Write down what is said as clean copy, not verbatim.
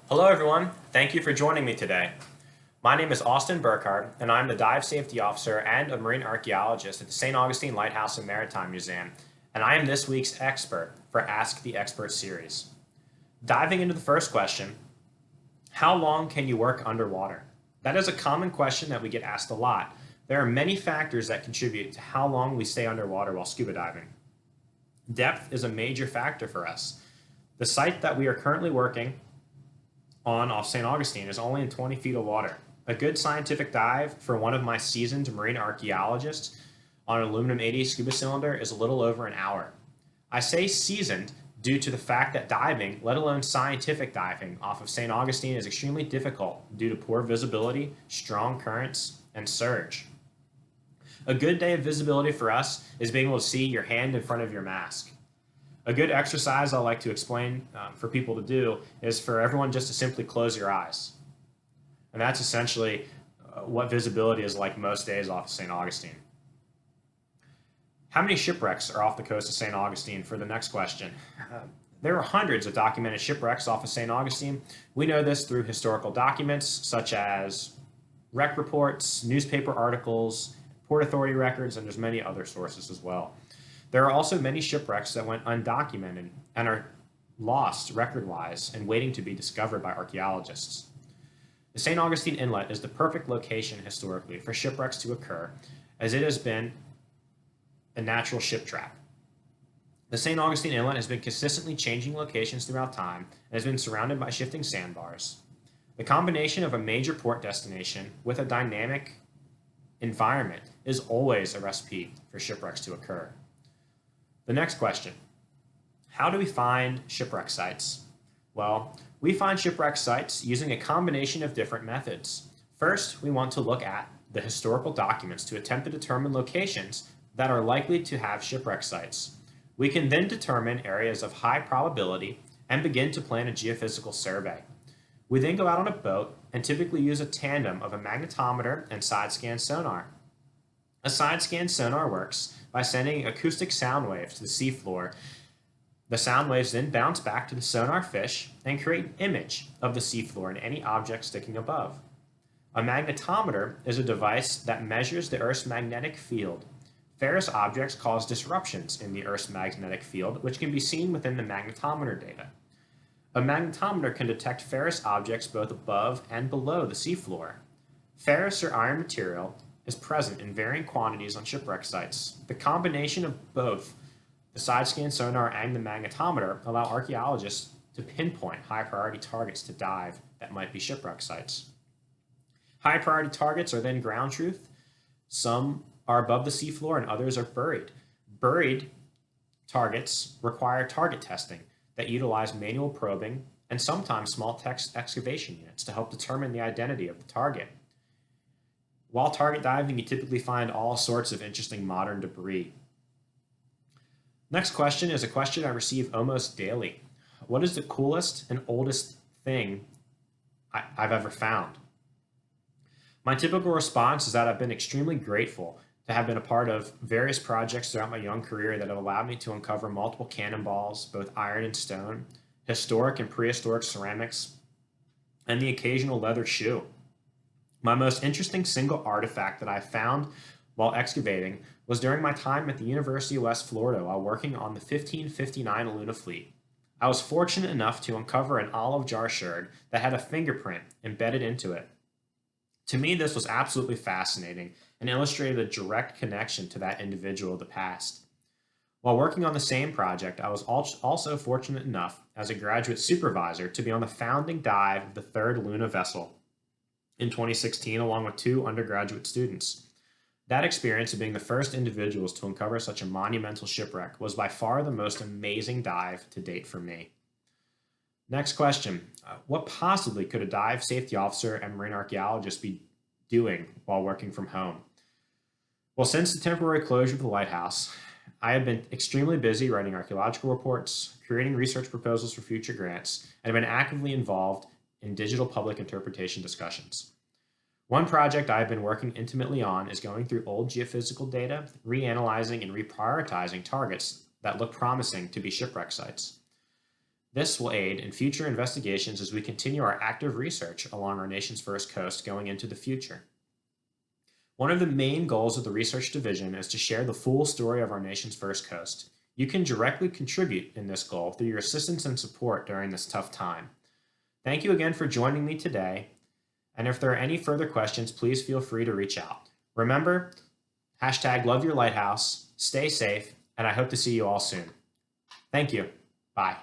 Hello everyone, thank you for joining me today. My name is Austin Burkhard, and I'm the Dive Safety Officer and a Marine Archaeologist at the St. Augustine Lighthouse and Maritime Museum, and I am this week's expert for Ask the Expert series. Diving into the first question, how long can you work underwater? That is a common question that we get asked a lot. There are many factors that contribute to how long we stay underwater while scuba diving. Depth is a major factor for us. The site that we are currently working on off St. Augustine is only in 20 feet of water. A good scientific dive for one of my seasoned marine archaeologists on an aluminum 80 scuba cylinder is a little over an hour. I say seasoned due to the fact that diving, let alone scientific diving, off of St. Augustine is extremely difficult due to poor visibility, strong currents, and surge. A good day of visibility for us is being able to see your hand in front of your mask. A good exercise I like to explain for people to do is for everyone just to simply close your eyes. And that's essentially what visibility is like most days off of St. Augustine. How many shipwrecks are off the coast of St. Augustine for the next question? There are hundreds of documented shipwrecks off of St. Augustine. We know this through historical documents such as wreck reports, newspaper articles, Port Authority records, and there's many other sources as well. There are also many shipwrecks that went undocumented and are lost record-wise and waiting to be discovered by archaeologists. The St. Augustine Inlet is the perfect location historically for shipwrecks to occur, as it has been a natural ship trap. The St. Augustine Inlet has been consistently changing locations throughout time and has been surrounded by shifting sandbars. The combination of a major port destination with a dynamic environment is always a recipe for shipwrecks to occur. The next question, how do we find shipwreck sites? Well, we find shipwreck sites using a combination of different methods. First, we want to look at the historical documents to attempt to determine locations that are likely to have shipwreck sites. We can then determine areas of high probability and begin to plan a geophysical survey. We then go out on a boat and typically use a tandem of a magnetometer and side-scan sonar. A side-scan sonar works by sending acoustic sound waves to the seafloor. The sound waves then bounce back to the sonar fish and create an image of the seafloor and any object sticking above. A magnetometer is a device that measures the Earth's magnetic field. Ferrous objects cause disruptions in the Earth's magnetic field, which can be seen within the magnetometer data. A magnetometer can detect ferrous objects both above and below the seafloor. Ferrous or iron material is present in varying quantities on shipwreck sites. The combination of both the side-scan sonar and the magnetometer allow archaeologists to pinpoint high-priority targets to dive that might be shipwreck sites. High-priority targets are then ground truth. Some are above the seafloor and others are buried. Buried targets require target testing that utilize manual probing and sometimes small text excavation units to help determine the identity of the target. While target diving, you typically find all sorts of interesting modern debris. Next question is a question I receive almost daily. What is the coolest and oldest thing I've ever found? My typical response is that I've been extremely grateful to have been a part of various projects throughout my young career that have allowed me to uncover multiple cannonballs, both iron and stone, historic and prehistoric ceramics, and the occasional leather shoe. My most interesting single artifact that I found while excavating was during my time at the University of West Florida while working on the 1559 Luna fleet. I was fortunate enough to uncover an olive jar sherd that had a fingerprint embedded into it. To me, this was absolutely fascinating and illustrated a direct connection to that individual of the past. While working on the same project, I was also fortunate enough as a graduate supervisor to be on the founding dive of the third Luna vessel in 2016, along with 2 undergraduate students. That experience of being the first individuals to uncover such a monumental shipwreck was by far the most amazing dive to date for me. Next question, what possibly could a dive safety officer and marine archaeologist be doing while working from home? Well, since the temporary closure of the lighthouse, I have been extremely busy writing archaeological reports, creating research proposals for future grants, and have been actively involved in digital public interpretation discussions. One project I've been working intimately on is going through old geophysical data, reanalyzing and reprioritizing targets that look promising to be shipwreck sites. This will aid in future investigations as we continue our active research along our nation's first coast going into the future. One of the main goals of the Research Division is to share the full story of our nation's first coast. You can directly contribute in this goal through your assistance and support during this tough time. Thank you again for joining me today, and if there are any further questions, please feel free to reach out. Remember, #LoveYourLighthouse, stay safe, and I hope to see you all soon. Thank you. Bye.